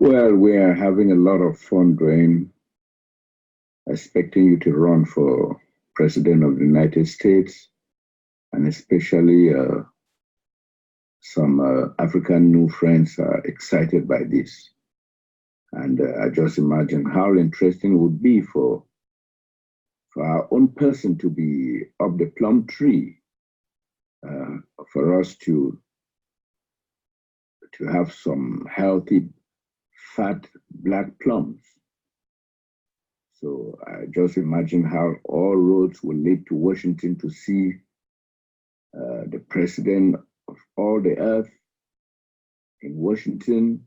Well, we are having a lot of fun, Duane, expecting you to run for President of the United States, and especially some African new friends are excited by this. And I just imagine how interesting it would be for our own person to be up the plum tree, uh, for us to have some healthy, fat black plums. So I just imagine how all roads will lead to Washington to see the president of all the earth in Washington,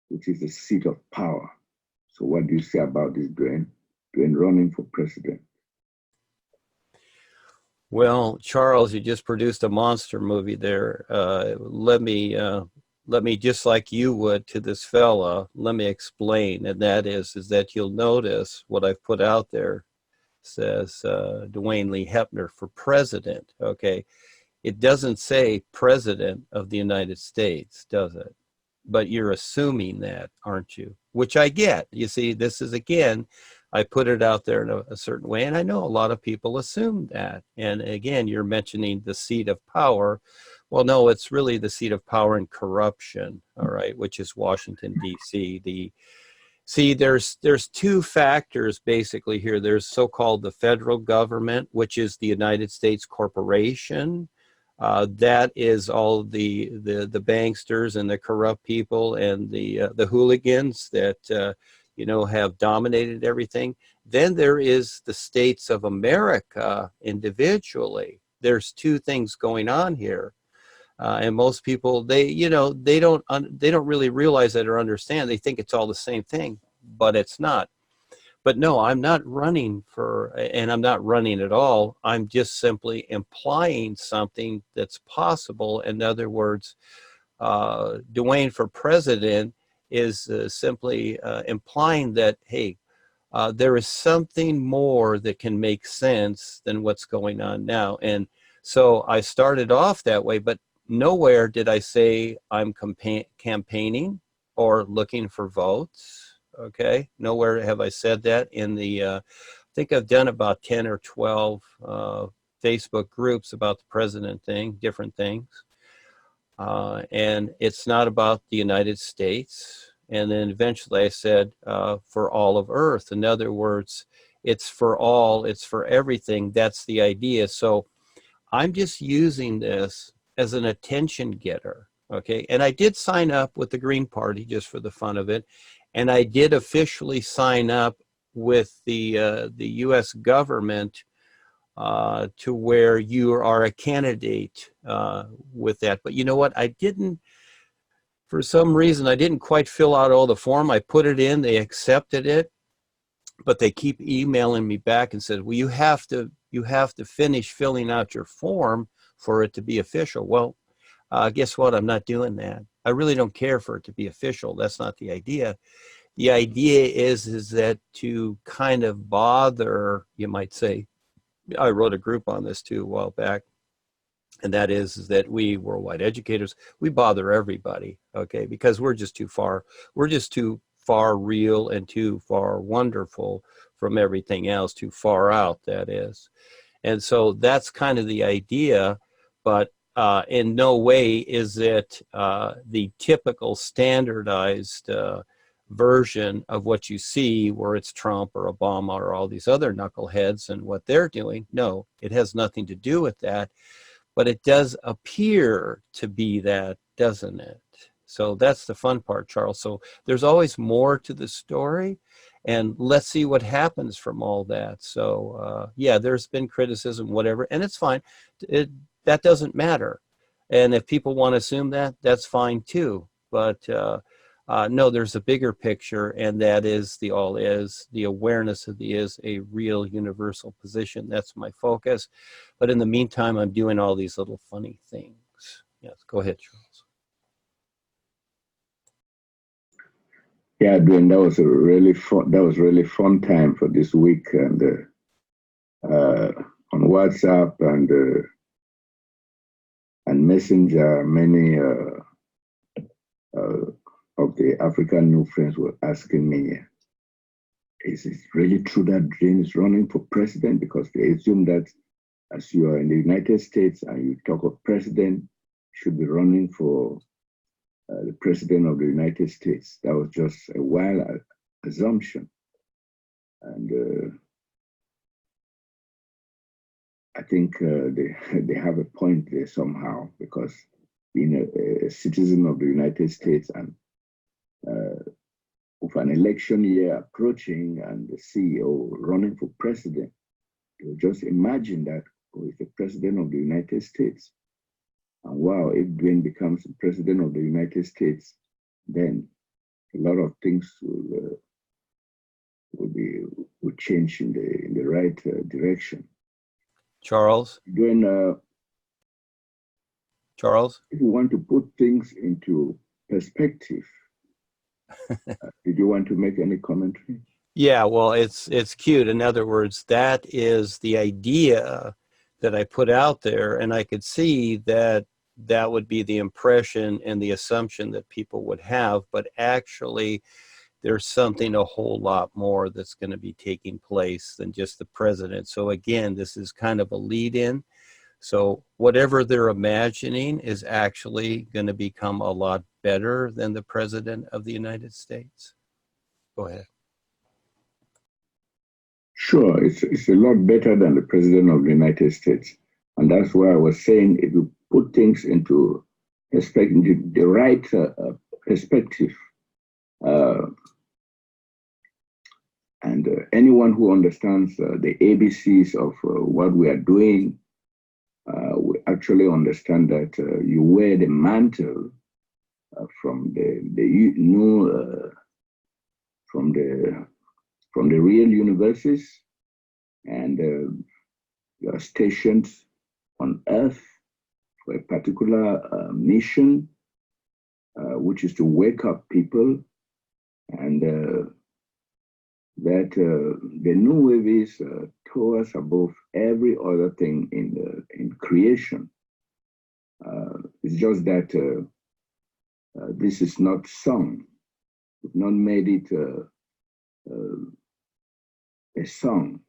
which is the seat of power. So what do you say about this, Duane? Duane running for president? Well, Charles, you just produced a monster movie there. Let me, just like you would to this fella, let me explain, and that is that you'll notice what I've put out there says Dwayne Lee Hepner for president. Okay, it doesn't say president of the United States, does it? But you're assuming that, aren't you? Which I get. You see, this is, again, I put it out there in a certain way, and I know a lot of people assume that. And again, you're mentioning the seat of power. Well, no, it's really the seat of power and corruption, all right, which is Washington, D.C. See, there's two factors basically here. There's so-called the federal government, which is the United States corporation. That is all the banksters and the corrupt people and the hooligans that have dominated everything. Then there is the states of America individually. There's two things going on here, and most people they don't really realize that or understand. They think it's all the same thing, but it's not. But no, I'm not running for, and I'm not running at all. I'm just simply implying something that's possible. In other words, Duane for president is simply implying that, hey, there is something more that can make sense than what's going on now. And so I started off that way, but nowhere did I say I'm campaigning or looking for votes. Okay, nowhere have I said that in the, I think I've done about 10 or 12 Facebook groups about the president thing, different things. And it's not about the United States. And then eventually I said, for all of Earth. In other words, it's for all, it's for everything. That's the idea. So I'm just using this as an attention getter. Okay, and I did sign up with the Green Party just for the fun of it. And I did officially sign up with the U.S. government to where you are a candidate with that. But you know what? I didn't, for some reason, I didn't quite fill out all the form. I put it in, they accepted it, but they keep emailing me back and said, well, you have to finish filling out your form for it to be official. Well, guess what? I'm not doing that. I really don't care for it to be official. That's not the idea. The idea is that to kind of bother, you might say, I wrote a group on this too a while back, and that is that we worldwide educators, we bother everybody, okay, because we're just too far real and too far wonderful from everything else, too far out, that is. And so that's kind of the idea, but in no way is it the typical standardized version of what you see where it's Trump or Obama or all these other knuckleheads and what they're doing. No, it has nothing to do with that, but it does appear to be that, doesn't it? So that's the fun part, Charles. So there's always more to the story, and let's see what happens from all that. So yeah, there's been criticism, whatever, and it's fine. That doesn't matter. And if people want to assume that, that's fine too. But no, there's a bigger picture, and that is the all is, the awareness of the is a real universal position. That's my focus. But in the meantime, I'm doing all these little funny things. Yes, go ahead, Charles. Yeah, Dwayne, that was a really fun. That was really fun time for this week, and on WhatsApp and Messenger, many of the African New Friends were asking me, is it really true that Duane is running for president? Because they assume that as you are in the United States and you talk of president, you should be running for the president of the United States. That was just a wild assumption. And I think they have a point there somehow, because being a citizen of the United States and with an election year approaching and the CEO running for president, you just imagine that with the president of the United States. And wow, if Duane becomes the president of the United States, then a lot of things will change in the right direction. Charles? Duane, Charles? if you want to put things into perspective, did you want to make any commentary? Yeah, well, it's cute. In other words, that is the idea that I put out there, and I could see that that would be the impression and the assumption that people would have, but actually there's something a whole lot more that's going to be taking place than just the president. So again, this is kind of a lead-in. So whatever they're imagining is actually going to become a lot better than the president of the United States. Go ahead. Sure, it's a lot better than the president of the United States. And that's why I was saying, if you put things into perspective, the right perspective, and anyone who understands the ABCs of what we are doing, we actually understand that you wear the mantle from the real universes, and you are stationed on Earth for a particular mission, which is to wake up people, and that the new wave is towards above every other thing in creation. It's just that this is not sung. We've not made it a song.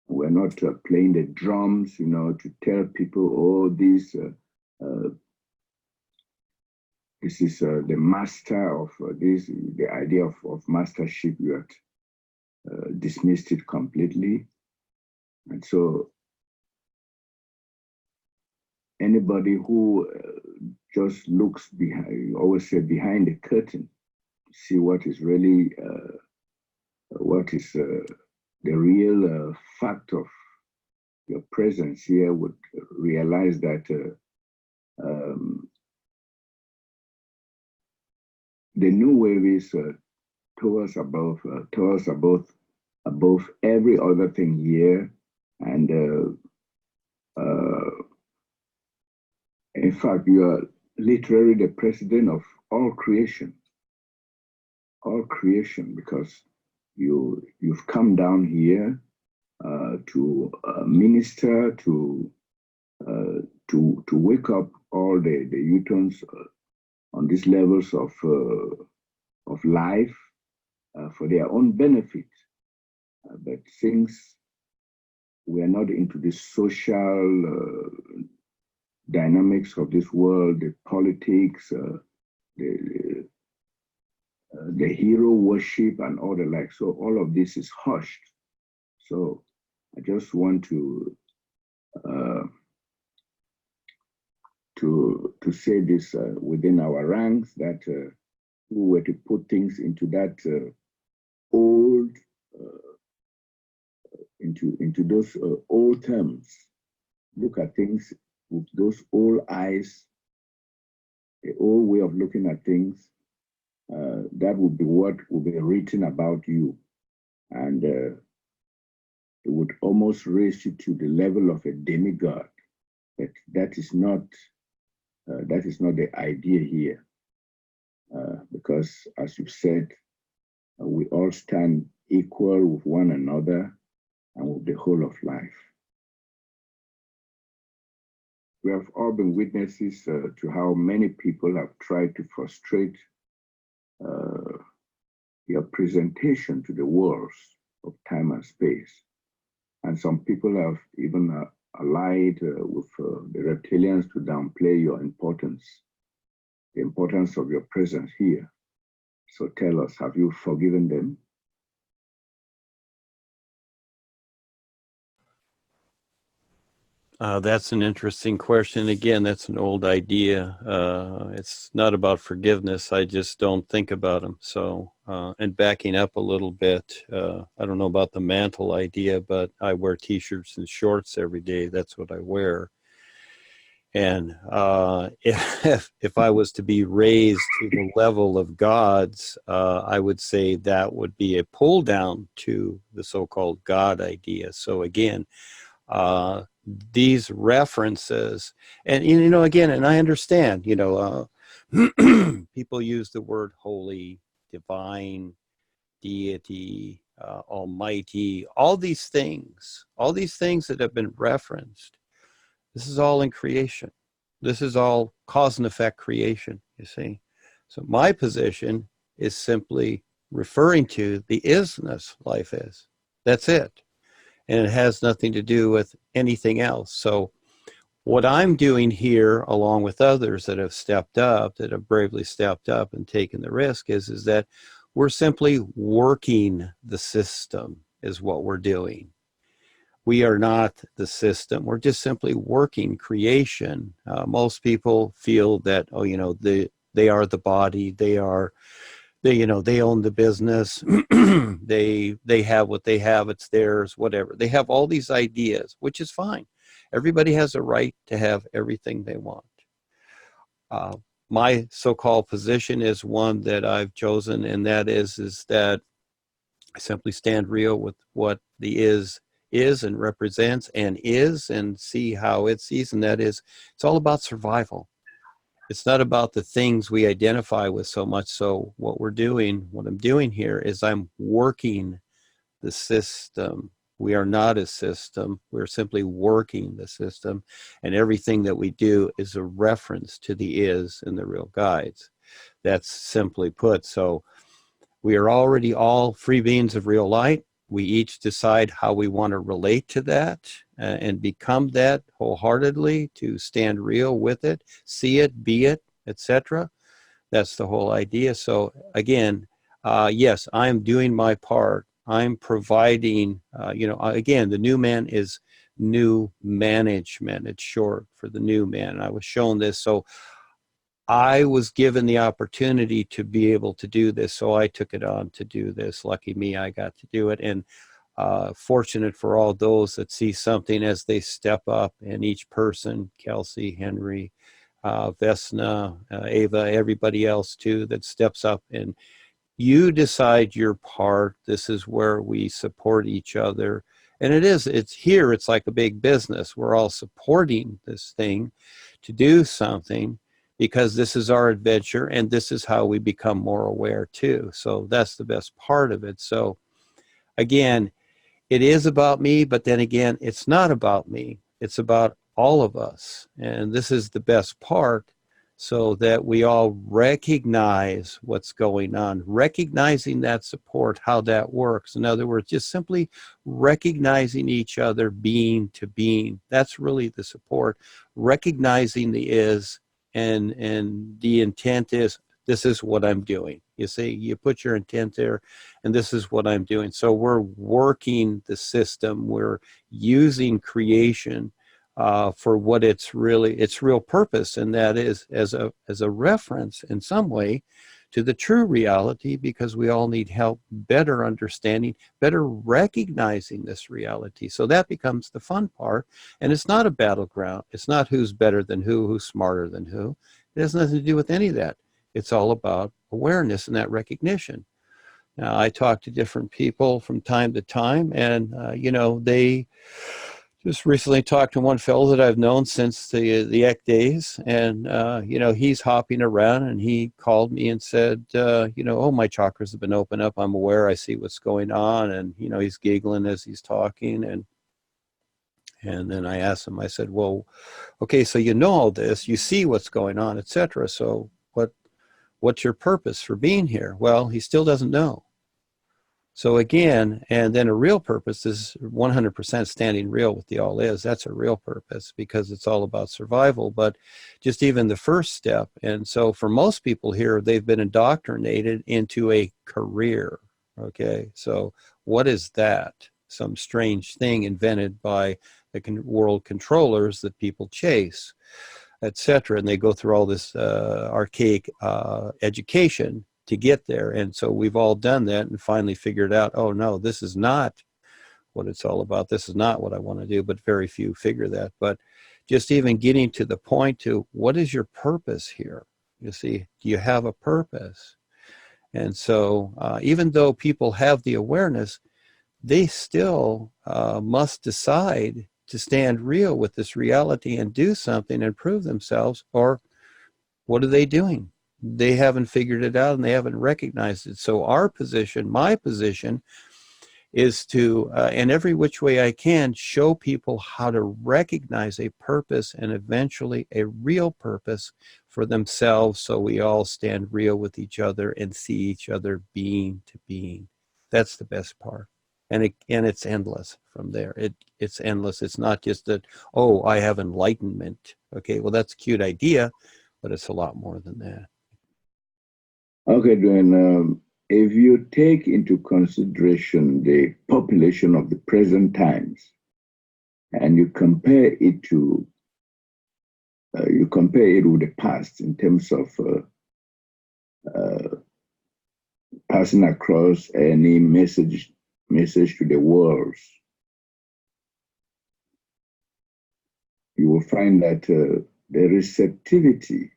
We're not playing the drums, to tell people, oh, this is the master of this, the idea of mastership. You have dismissed it completely. And so anybody who just looks behind, you always say behind the curtain, see what is really, what is the real fact of your presence here, would realize that the new wave is towards above every other thing here, and in fact, you are literally the president of all creation, because you've come down here to minister, to wake up all the Utons on these levels of life for their own benefit. But since we are not into the social dynamics of this world, the politics, the hero worship and all the like, so all of this is hushed. So I just want to say this within our ranks, that we were to put things into that old, into those old terms, look at things with those old eyes, the old way of looking at things, that would be what would be written about you. And it would almost raise you to the level of a demigod. But that is not the idea here. Because as you said, we all stand equal with one another and with the whole of life. We have all been witnesses to how many people have tried to frustrate your presentation to the worlds of time and space. And some people have even allied with the reptilians to downplay your importance, the importance of your presence here. So tell us, have you forgiven them? That's an interesting question. Again, that's an old idea. It's not about forgiveness. I just don't think about them. So, and backing up a little bit, I don't know about the mantle idea, but I wear t-shirts and shorts every day. That's what I wear. And if I was to be raised to the level of gods, I would say that would be a pull down to the so-called God idea. So again, these references, and you know, again, and I understand, you know, people use the word holy, divine, deity, almighty, all these things that have been referenced. This is all in creation. This is all cause and effect creation, you see. So my position is simply referring to the isness life is. That's it. And it has nothing to do with anything else. So what I'm doing here, along with others that have stepped up, that have bravely stepped up and taken the risk, is that we're simply working the system is what we're doing. We are not the system. We're just simply working creation. Most people feel that, oh, you know, they are the body. They, you know, they own the business. They have what they have. It's theirs, whatever. They have all these ideas, which is fine. Everybody has a right to have everything they want. My so-called position is one that I've chosen, and that is that I simply stand real with what the is and represents and is, and see how it sees, and that is, it's all about survival. It's not about the things we identify with so much. So what I'm doing here is I'm working the system. We are not a system. We're simply working the system. And everything that we do is a reference to the is and the real guides. That's simply put. So we are already all free beings of real light. We each decide how we want to relate to that and become that wholeheartedly, to stand real with it, see it, be it, etc. That's the whole idea. So again, yes, I'm doing my part. I'm providing, you know, again, the new man is new management. It's short for the new man. I was shown this. So I was given the opportunity to be able to do this, so I took it on to do this. Lucky me, I got to do it. And fortunate for all those that see something as they step up, and each person, Kelsey, Henry, Vesna, Ava, everybody else too, that steps up, and you decide your part. This is where we support each other. And it's here, it's like a big business. We're all supporting this thing to do something, because this is our adventure, and this is how we become more aware too. So that's the best part of it. So again, it is about me, but then again, it's not about me. It's about all of us. And this is the best part, so that we all recognize what's going on, recognizing that support, how that works. In other words, just simply recognizing each other being to being. That's really the support. Recognizing the is, and the intent is, this is what I'm doing. You see, you put your intent there, and this is what I'm doing. So we're working the system. We're using creation for what its real purpose, and that is as a reference in some way to the true reality, because we all need help better understanding, better recognizing this reality. So that becomes the fun part. And it's not a battleground. It's not who's better than who's smarter than who. It has nothing to do with any of that. It's all about awareness and that recognition. Now, I talk to different people from time to time, and you know, they just recently talked to one fellow that I've known since the EC days, and you know, he's hopping around, and he called me and said, you know, oh, my chakras have been opened up. I'm aware. I see what's going on, and you know, he's giggling as he's talking, and And then I asked him, I said, well, okay, so you know all this, you see what's going on, etc. So what's your purpose for being here? Well, he still doesn't know. So again, and then a real purpose is 100% standing real with the all is. That's a real purpose because it's all about survival, but just even the first step. And so for most people here, they've been indoctrinated into a career. Okay, so what is that? Some strange thing invented by the world controllers that people chase, etc. And they go through all this archaic education to get there. And so we've all done that and finally figured out, oh no, this is not what it's all about. This is not what I want to do, but very few figure that. But just even getting to the point to what is your purpose here? You see, do you have a purpose? And so even though people have the awareness, they still must decide to stand real with this reality and do something and prove themselves, or what are they doing? They haven't figured it out and they haven't recognized it. So our position, my position, is to, in every which way I can, show people how to recognize a purpose and eventually a real purpose for themselves, so we all stand real with each other and see each other being to being. That's the best part. And it's endless from there. It's endless. It's not just that, oh, I have enlightenment. Okay, well, that's a cute idea, but it's a lot more than that. Okay, Duane, if you take into consideration the population of the present times and you compare it with the past in terms of passing across any message to the world, you will find that the receptivity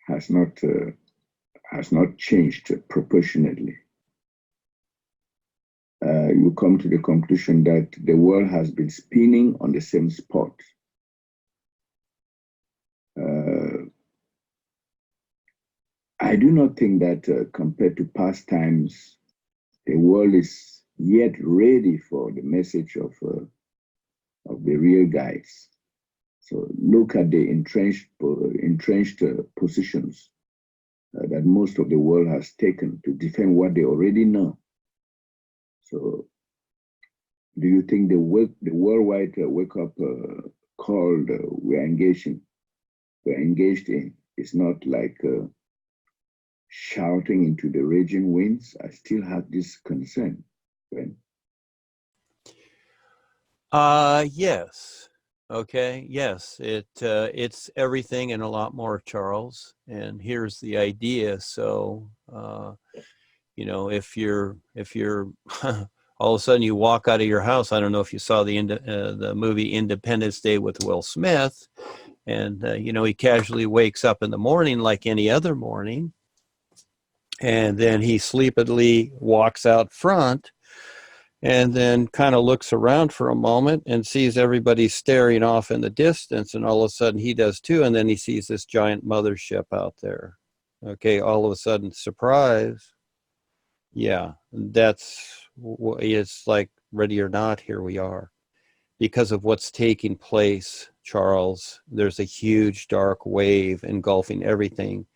has not changed proportionately. You come to the conclusion that the world has been spinning on the same spot. I do not think that compared to past times, the world is yet ready for the message of the real guys. So look at the entrenched positions that most of the world has taken to defend what they already know. So do you think the worldwide wake-up call we're engaged in is not like shouting into the raging winds? I still have this concern. Right? Yes. Okay. Yes. It's everything and a lot more, Charles. And here's the idea. So, you know, if you're all of a sudden you walk out of your house, I don't know if you saw the movie Independence Day with Will Smith, and you know, he casually wakes up in the morning like any other morning, and then he sleepily walks out front and then kind of looks around for a moment and sees everybody staring off in the distance, and all of a sudden he does too, and then he sees this giant mothership out there. Okay, all of a sudden, surprise. Yeah, it's like ready or not, here we are. Because of what's taking place, Charles, there's a huge dark wave engulfing everything,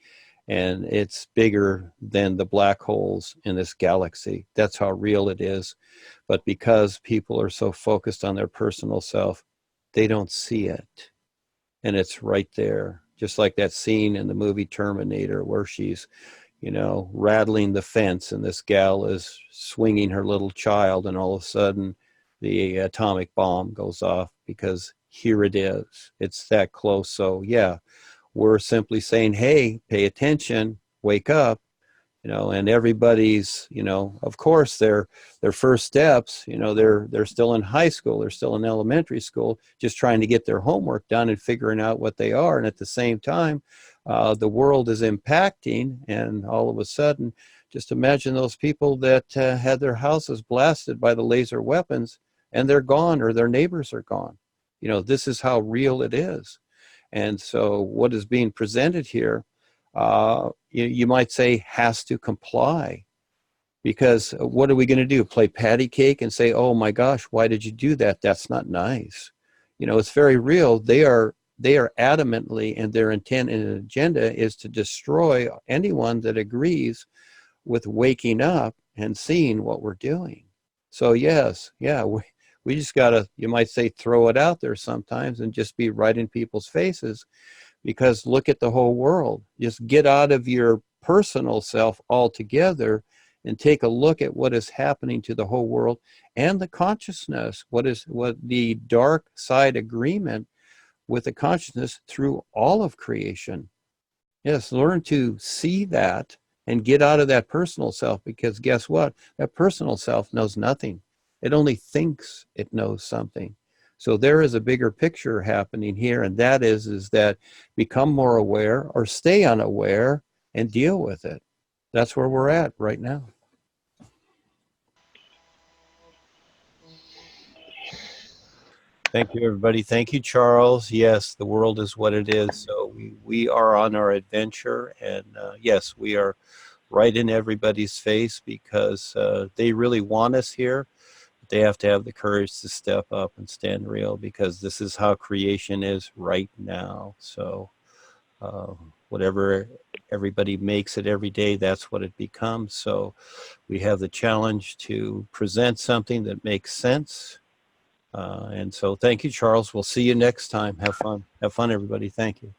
and it's bigger than the black holes in this galaxy. That's how real it is. But because people are so focused on their personal self, they don't see it. And it's right there. Just like that scene in the movie Terminator where she's, you know, rattling the fence and this gal is swinging her little child, and all of a sudden the atomic bomb goes off because here it is. It's that close. So yeah, we're simply saying, hey, pay attention, wake up, you know, and everybody's, you know, of course their first steps, you know, they're still in high school, they're still in elementary school, just trying to get their homework done and figuring out what they are. And at the same time, the world is impacting, and all of a sudden, just imagine those people that had their houses blasted by the laser weapons and they're gone, or their neighbors are gone. You know, this is how real it is. And so what is being presented here, you might say, has to comply. Because what are we going to do? Play patty cake and say, oh my gosh, why did you do that? That's not nice. You know, it's very real. They are adamantly, and their intent and agenda is to destroy anyone that agrees with waking up and seeing what we're doing. So yes, yeah, we just got to, you might say, throw it out there sometimes and just be right in people's faces, because look at the whole world. Just get out of your personal self altogether and take a look at what is happening to the whole world and the consciousness. What the dark side agreement with the consciousness through all of creation. Yes, learn to see that and get out of that personal self, because guess what? That personal self knows nothing. It only thinks it knows something. So there is a bigger picture happening here, and that is that become more aware or stay unaware and deal with it. That's where we're at right now. Thank you, everybody. Thank you, Charles. Yes, the world is what it is. So we are on our adventure, and yes, we are right in everybody's face, because they really want us here. They have to have the courage to step up and stand real, because this is how creation is right now. So whatever everybody makes it every day, that's what it becomes. So we have the challenge to present something that makes sense. And so thank you, Charles. We'll see you next time. Have fun. Have fun, everybody. Thank you.